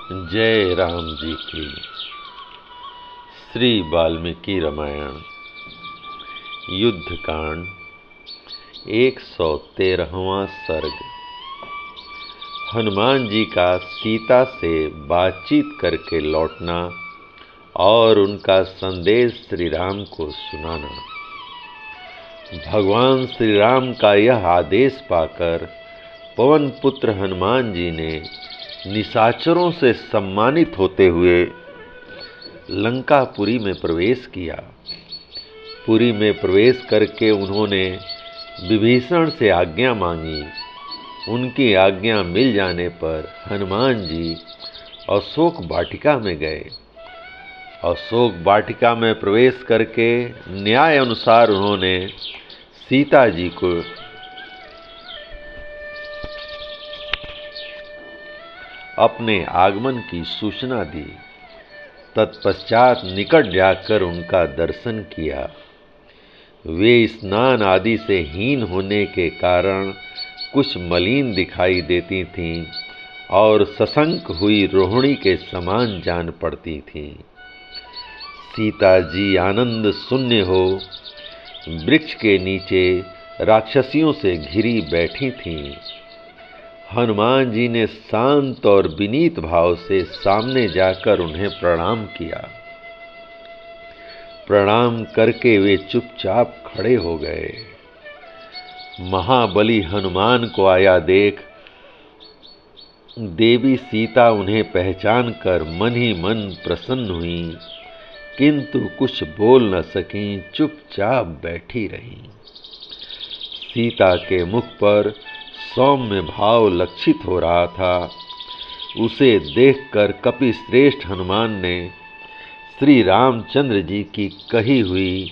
जय राम जी की। श्री वाल्मीकि रामायण युद्धकांड 113वां सर्ग। हनुमान जी का सीता से बातचीत करके लौटना और उनका संदेश श्री राम को सुनाना। भगवान श्री राम का यह आदेश पाकर पवन पुत्र हनुमान जी ने निशाचरों से सम्मानित होते हुए लंकापुरी में प्रवेश किया। पुरी में प्रवेश करके उन्होंने विभीषण से आज्ञा मांगी। उनकी आज्ञा मिल जाने पर हनुमान जी अशोक वाटिका में गए। अशोक वाटिका में प्रवेश करके न्याय अनुसार उन्होंने सीता जी को अपने आगमन की सूचना दी। तत्पश्चात निकट जाकर उनका दर्शन किया। वे स्नान आदि से हीन होने के कारण कुछ मलिन दिखाई देती थीं और सशंक हुई रोहिणी के समान जान पड़ती थीं। सीता जी आनंद शून्य हो वृक्ष के नीचे राक्षसियों से घिरी बैठी थीं। हनुमान जी ने शांत और विनीत भाव से सामने जाकर उन्हें प्रणाम किया। प्रणाम करके वे चुपचाप खड़े हो गए। महाबली हनुमान को आया देख देवी सीता उन्हें पहचान कर मन ही मन प्रसन्न हुई, किंतु कुछ बोल न सकीं, चुपचाप बैठी रहीं। सीता के मुख पर सौम्य भाव लक्षित हो रहा था। उसे देखकर कपि श्रेष्ठ हनुमान ने श्री रामचंद्र जी की कही हुई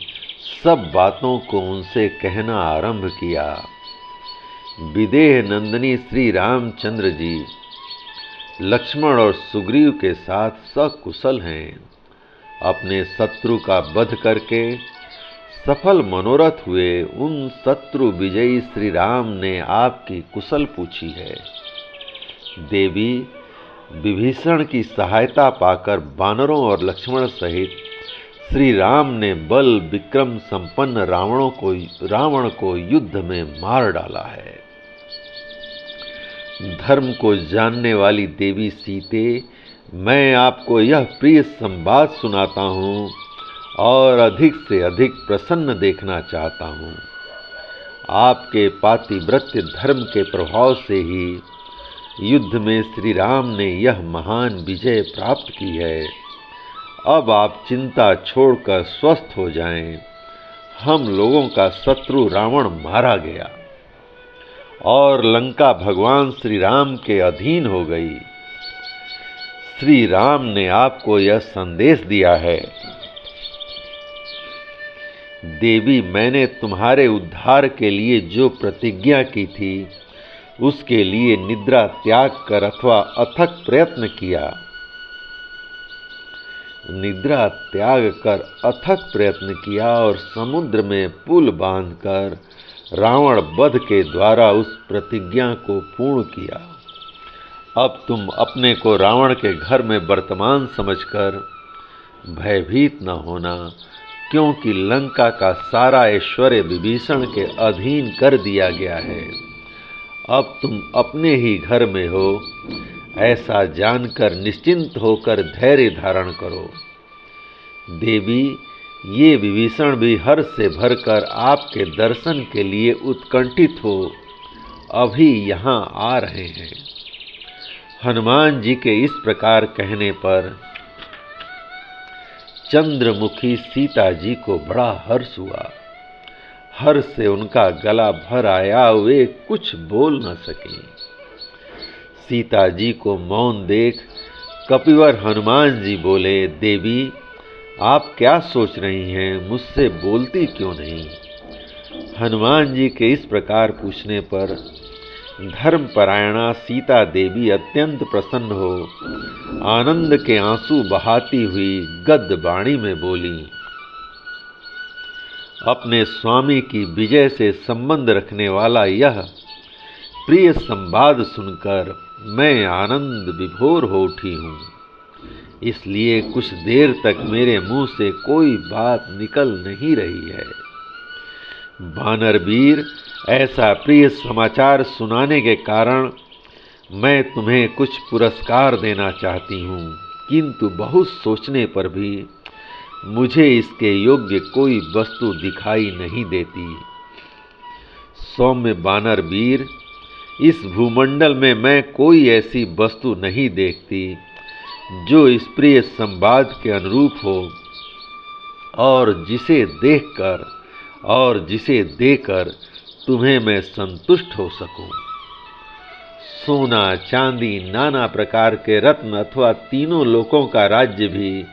सब बातों को उनसे कहना आरंभ किया। विदेह नंदनी श्री रामचंद्र जी लक्ष्मण और सुग्रीव के साथ सकुशल हैं। अपने शत्रु का वध करके सफल मनोरथ हुए उन शत्रु विजयी श्री राम ने आपकी कुशल पूछी है। देवी, विभीषण की सहायता पाकर वानरों और लक्ष्मण सहित श्री राम ने बल विक्रम संपन्न रावण को युद्ध में मार डाला है। धर्म को जानने वाली देवी सीते, मैं आपको यह प्रिय संवाद सुनाता हूँ और अधिक से अधिक प्रसन्न देखना चाहता हूँ। आपके पातिव्रत्य धर्म के प्रभाव से ही युद्ध में श्री राम ने यह महान विजय प्राप्त की है। अब आप चिंता छोड़कर स्वस्थ हो जाएं। हम लोगों का शत्रु रावण मारा गया और लंका भगवान श्री राम के अधीन हो गई। श्री राम ने आपको यह संदेश दिया है। देवी, मैंने तुम्हारे उद्धार के लिए जो प्रतिज्ञा की थी उसके लिए निद्रा त्याग कर अथवा अथक प्रयत्न किया। निद्रा त्याग कर अथक प्रयत्न किया और समुद्र में पुल बांधकर रावण वध के द्वारा उस प्रतिज्ञा को पूर्ण किया। अब तुम अपने को रावण के घर में वर्तमान समझकर भयभीत न होना, क्योंकि लंका का सारा ऐश्वर्य विभीषण के अधीन कर दिया गया है। अब तुम अपने ही घर में हो, ऐसा जानकर निश्चिंत होकर धैर्य धारण करो। देवी, ये विभीषण भी हर्ष से भरकर आपके दर्शन के लिए उत्कंठित हो अभी यहाँ आ रहे हैं। हनुमान जी के इस प्रकार कहने पर चंद्रमुखी सीता जी को बड़ा हर्ष हुआ। हर्ष से उनका गला भर आया, वे कुछ बोल न सके। सीता जी को मौन देख कपिवर हनुमान जी बोले, देवी, आप क्या सोच रही हैं? मुझसे बोलती क्यों नहीं? हनुमान जी के इस प्रकार पूछने पर धर्मपरायणा सीता देवी अत्यंत प्रसन्न हो आनंद के आंसू बहाती हुई गद्य वाणी में बोली। अपने स्वामी की विजय से संबंध रखने वाला यह प्रिय संवाद सुनकर मैं आनंद विभोर हो उठी हूँ, इसलिए कुछ देर तक मेरे मुंह से कोई बात निकल नहीं रही है। वानरवीर, ऐसा प्रिय समाचार सुनाने के कारण मैं तुम्हें कुछ पुरस्कार देना चाहती हूँ, किंतु बहुत सोचने पर भी मुझे इसके योग्य कोई वस्तु दिखाई नहीं देती। सौम्य वानरवीर, इस भूमंडल में मैं कोई ऐसी वस्तु नहीं देखती जो इस प्रिय संवाद के अनुरूप हो और जिसे देकर तुम्हें मैं संतुष्ट हो सकूं। सोना, चांदी, नाना प्रकार के रत्न अथवा तीनों लोकों का राज्य भी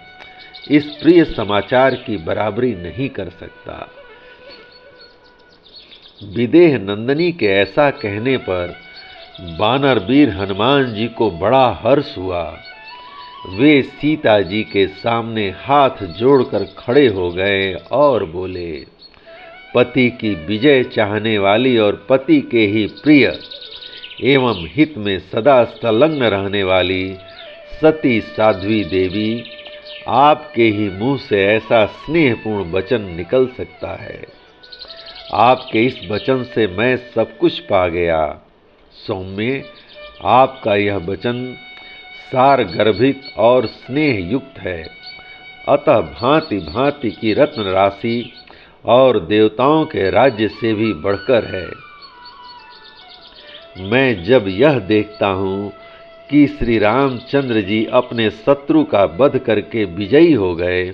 इस प्रिय समाचार की बराबरी नहीं कर सकता। विदेह नंदिनी के ऐसा कहने पर वानरवीर हनुमान जी को बड़ा हर्ष हुआ। वे सीता जी के सामने हाथ जोड़कर खड़े हो गए और बोले, पति की विजय चाहने वाली और पति के ही प्रिय एवं हित में सदा संलग्न रहने वाली सती साध्वी देवी, आपके ही मुंह से ऐसा स्नेहपूर्ण वचन निकल सकता है। आपके इस वचन से मैं सब कुछ पा गया। सौम्य, आपका यह वचन सार गर्भित और स्नेह युक्त है, अतः भांति भांति की रत्न राशि और देवताओं के राज्य से भी बढ़कर है। मैं जब यह देखता हूँ कि श्री रामचंद्र जी अपने शत्रु का वध करके विजयी हो गए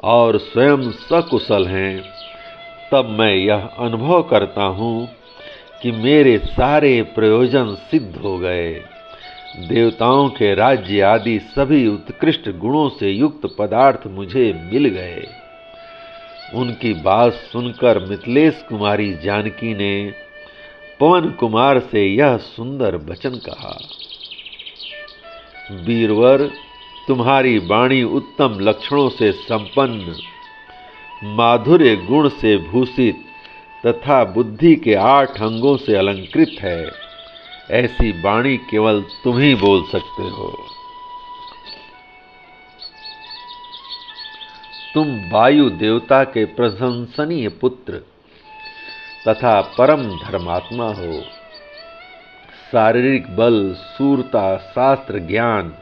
और स्वयं सकुशल हैं, तब मैं यह अनुभव करता हूँ कि मेरे सारे प्रयोजन सिद्ध हो गए। देवताओं के राज्य आदि सभी उत्कृष्ट गुणों से युक्त पदार्थ मुझे मिल गए। उनकी बात सुनकर मिथिलेश कुमारी जानकी ने पवन कुमार से यह सुंदर वचन कहा। वीरवर, तुम्हारी वाणी उत्तम लक्षणों से संपन्न, माधुर्य गुण से भूषित तथा बुद्धि के 8 अंगों से अलंकृत है। ऐसी वाणी केवल तुम ही बोल सकते हो। तुम वायु देवता के प्रशंसनीय पुत्र तथा परम धर्मात्मा हो। शारीरिक बल, शूरता, शास्त्र ज्ञान,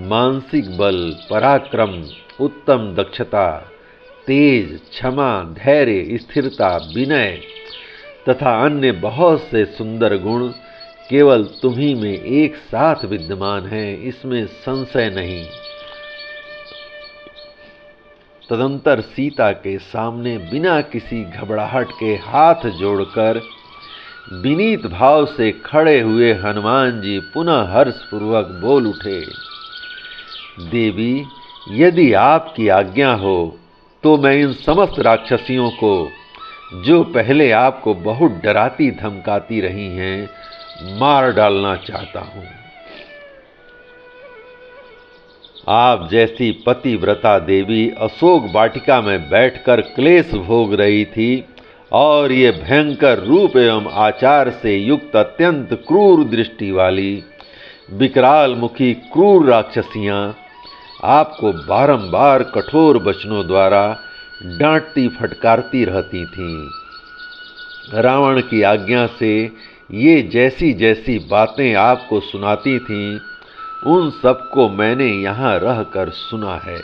मानसिक बल, पराक्रम, उत्तम दक्षता, तेज, क्षमा, धैर्य, स्थिरता, विनय तथा अन्य बहुत से सुंदर गुण केवल तुम्ही में एक साथ विद्यमान हैं, इसमें संशय नहीं। तदंतर सीता के सामने बिना किसी घबराहट के हाथ जोड़कर विनीत भाव से खड़े हुए हनुमान जी पुनः हर्षपूर्वक बोल उठे, देवी, यदि आपकी आज्ञा हो तो मैं इन समस्त राक्षसियों को, जो पहले आपको बहुत डराती धमकाती रही हैं, मार डालना चाहता हूं। आप जैसी पतिव्रता देवी अशोक वाटिका में बैठकर क्लेश भोग रही थी और ये भयंकर रूप एवं आचार से युक्त अत्यंत क्रूर दृष्टि वाली विकराल मुखी क्रूर राक्षसियां आपको बारंबार कठोर वचनों द्वारा डांटती फटकारती रहती थीं। रावण की आज्ञा से ये जैसी जैसी बातें आपको सुनाती थीं, उन सबको मैंने यहाँ रहकर सुना है।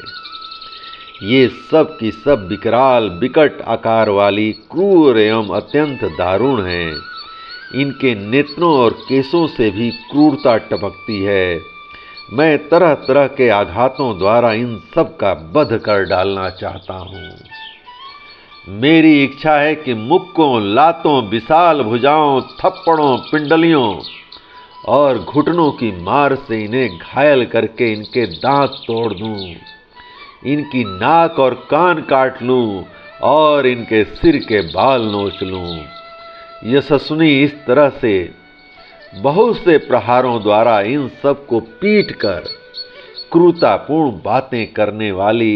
ये सब की सब विकराल विकट आकार वाली क्रूर एवं अत्यंत दारुण हैं। इनके नेत्रों और केसों से भी क्रूरता टपकती है। मैं तरह तरह के आघातों द्वारा इन सब का वध कर डालना चाहता हूँ। मेरी इच्छा है कि मुक्कों, लातों, विशाल भुजाओं, थप्पड़ों, पिंडलियों और घुटनों की मार से इन्हें घायल करके इनके दांत तोड़ दूं, इनकी नाक और कान काट लूं और इनके सिर के बाल नोच लूं। यशस्विनी इस तरह से बहुत से प्रहारों द्वारा इन सब को पीट कर क्रूरतापूर्ण बातें करने वाली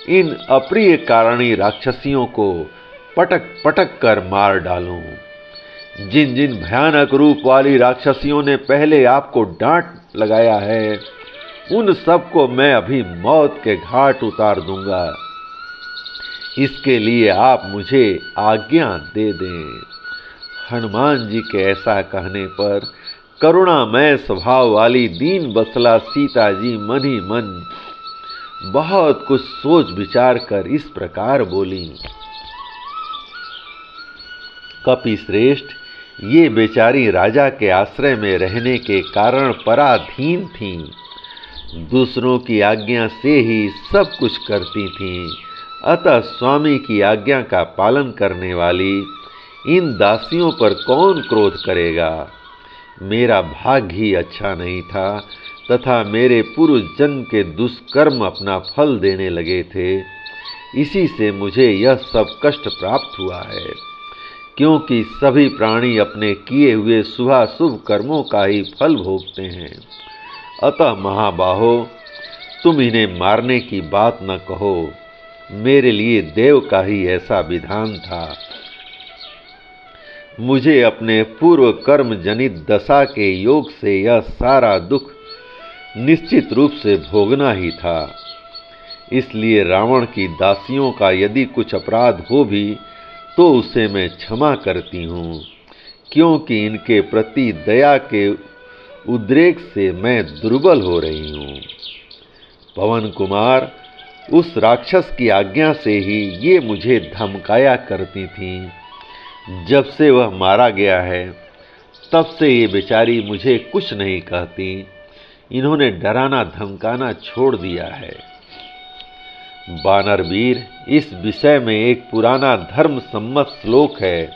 इन अप्रिय कारणी राक्षसियों को पटक पटक कर मार डालूं। जिन जिन भयानक रूप वाली राक्षसियों ने पहले आपको डांट लगाया है, उन सबको मैं अभी मौत के घाट उतार दूंगा। इसके लिए आप मुझे आज्ञा दे दें। हनुमान जी के ऐसा कहने पर करुणामय स्वभाव वाली दीन बसला सीता जी मन ही मन बहुत कुछ सोच विचार कर इस प्रकार बोली। कपि श्रेष्ठ, ये बेचारी राजा के आश्रय में रहने के कारण पराधीन थीं, दूसरों की आज्ञा से ही सब कुछ करती थीं। अतः स्वामी की आज्ञा का पालन करने वाली इन दासियों पर कौन क्रोध करेगा। मेरा भाग्य ही अच्छा नहीं था तथा मेरे पूर्व जन्म के दुष्कर्म अपना फल देने लगे थे। इसी से मुझे यह सब कष्ट प्राप्त हुआ है, क्योंकि सभी प्राणी अपने किए हुए शुभाशुभ कर्मों का ही फल भोगते हैं। अतः महाबाहो, तुम इन्हें मारने की बात न कहो। मेरे लिए देव का ही ऐसा विधान था। मुझे अपने पूर्व कर्म जनित दशा के योग से यह सारा दुख निश्चित रूप से भोगना ही था। इसलिए रावण की दासियों का यदि कुछ अपराध हो भी तो उसे मैं क्षमा करती हूँ, क्योंकि इनके प्रति दया के उद्रेक से मैं दुर्बल हो रही हूँ। पवन कुमार, उस राक्षस की आज्ञा से ही ये मुझे धमकाया करती थीं। जब से वह मारा गया है तब से ये बेचारी मुझे कुछ नहीं कहती। इन्होंने डराना धमकाना छोड़ दिया है। बानर वीर, इस विषय में एक पुराना धर्म सम्मत श्लोक है,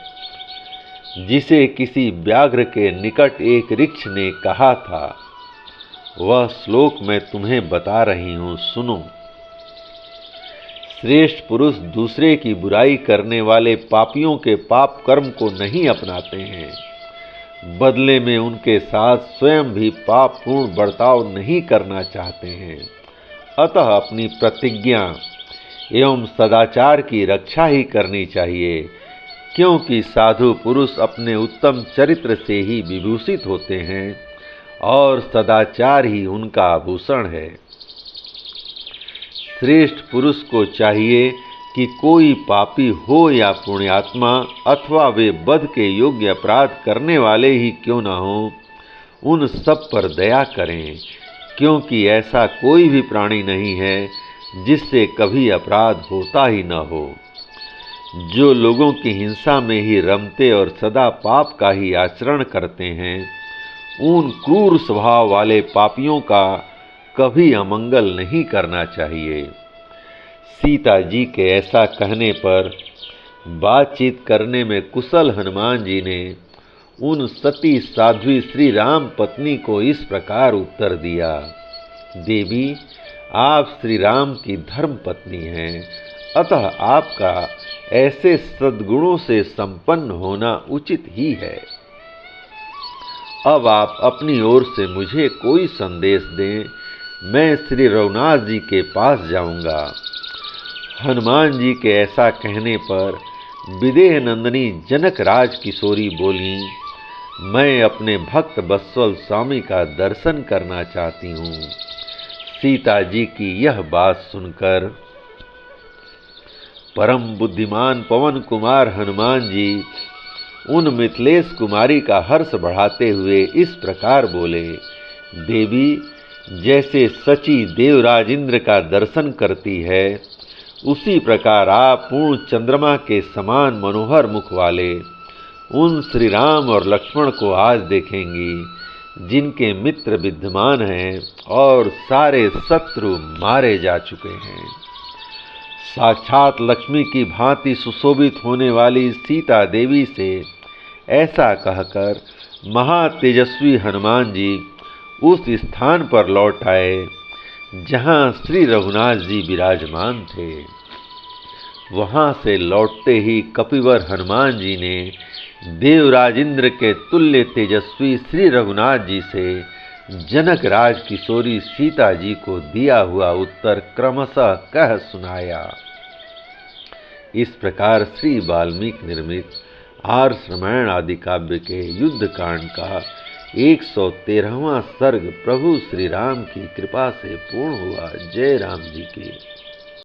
जिसे किसी व्याघ्र के निकट एक ऋक्ष ने कहा था। वह श्लोक मैं तुम्हें बता रही हूँ, सुनो। श्रेष्ठ पुरुष दूसरे की बुराई करने वाले पापियों के पाप कर्म को नहीं अपनाते हैं, बदले में उनके साथ स्वयं भी पापपूर्ण बर्ताव नहीं करना चाहते हैं। अतः अपनी प्रतिज्ञा एवं सदाचार की रक्षा ही करनी चाहिए, क्योंकि साधु पुरुष अपने उत्तम चरित्र से ही विभूषित होते हैं और सदाचार ही उनका आभूषण है। श्रेष्ठ पुरुष को चाहिए कि कोई पापी हो या पुण्यात्मा अथवा वे वध के योग्य अपराध करने वाले ही क्यों न हो, उन सब पर दया करें, क्योंकि ऐसा कोई भी प्राणी नहीं है जिससे कभी अपराध होता ही न हो। जो लोगों की हिंसा में ही रमते और सदा पाप का ही आचरण करते हैं, उन क्रूर स्वभाव वाले पापियों का कभी अमंगल नहीं करना चाहिए। सीता जी के ऐसा कहने पर बातचीत करने में कुशल हनुमान जी ने उन सती साध्वी श्री राम पत्नी को इस प्रकार उत्तर दिया। देवी, आप श्री राम की धर्म पत्नी हैं, अतः आपका ऐसे सद्गुणों से संपन्न होना उचित ही है। अब आप अपनी ओर से मुझे कोई संदेश दें, मैं श्री रघुनाथ जी के पास जाऊंगा। हनुमान जी के ऐसा कहने पर विदेह नंदिनी जनक राज किशोरी बोली, मैं अपने भक्त बत्सल स्वामी का दर्शन करना चाहती हूँ। सीता जी की यह बात सुनकर परम बुद्धिमान पवन कुमार हनुमान जी उन मिथिलेश कुमारी का हर्ष बढ़ाते हुए इस प्रकार बोले, देवी, जैसे सची देवराज इंद्र का दर्शन करती है, उसी प्रकार आप पूर्ण चंद्रमा के समान मनोहर मुख वाले उन श्री राम और लक्ष्मण को आज देखेंगी, जिनके मित्र विद्यमान हैं और सारे शत्रु मारे जा चुके हैं। साक्षात लक्ष्मी की भांति सुशोभित होने वाली सीता देवी से ऐसा कहकर महातेजस्वी हनुमान जी उस स्थान पर लौट आए जहाँ श्री रघुनाथ जी विराजमान थे। वहाँ से लौटते ही कपिवर हनुमान जी ने देवराज इंद्र के तुल्य तेजस्वी श्री रघुनाथ जी से जनक राज किशोरी सीता जी को दिया हुआ उत्तर क्रमशः कह सुनाया। इस प्रकार श्री वाल्मीकि निर्मित आर्ष रामायण आदि काव्य के युद्ध कांड का 113वां सर्ग प्रभु श्री राम की कृपा से पूर्ण हुआ। जय राम जी की।